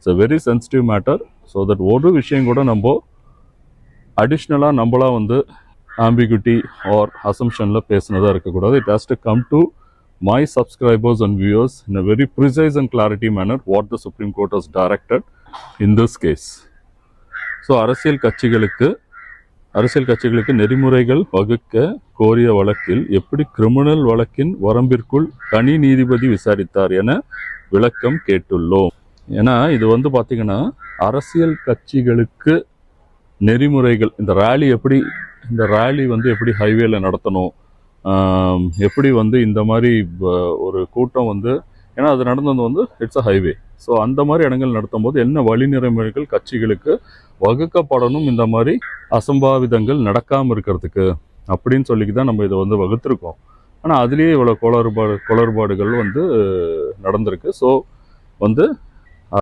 It's a very sensitive matter. So that ஒரு விஷயம் கூட நம்ம அடிஷ்னலாக நம்மளாக வந்து ஆம்பிகுட்டி ஆர் அசம்ஷனில் பேசுனதாக இருக்கக்கூடாது. It has to come to my subscribers and viewers in a very precise and clarity manner what the Supreme Court has directed in this case. So அரசியல் கட்சிகளுக்கு நெறிமுறைகள் வகுக்க கோரிய வழக்கில் எப்படி கிரிமினல் வழக்கின் வரம்பிற்குள் தனி நீதிபதி விசாரித்தார் என விளக்கம் கேட்டுள்ளோம். ஏன்னா இது வந்து பார்த்தீங்கன்னா அரசியல் கட்சிகளுக்கு நெறிமுறைகள், இந்த ரேலி வந்து எப்படி ஹைவேல நடத்தணும், எப்படி வந்து இந்த மாதிரி ஒரு கூட்டம் வந்து, ஏன்னா அது நடந்தது வந்து இட்ஸ் அ ஹைவே. ஸோ அந்த மாதிரி இடங்கள் நடத்தும் போது என்ன வழிநெறிமுறைகள் கட்சிகளுக்கு வகுக்கப்படணும் இந்த மாதிரி அசம்பாவிதங்கள் நடக்காமல் இருக்கிறதுக்கு அப்படின்னு சொல்லிக்கு தான் நம்ம இதை வந்து வகுத்திருக்கோம். ஆனால் அதுலேயே இவ்வளோ குளறுபாடுகள் வந்து நடந்திருக்கு. ஸோ வந்து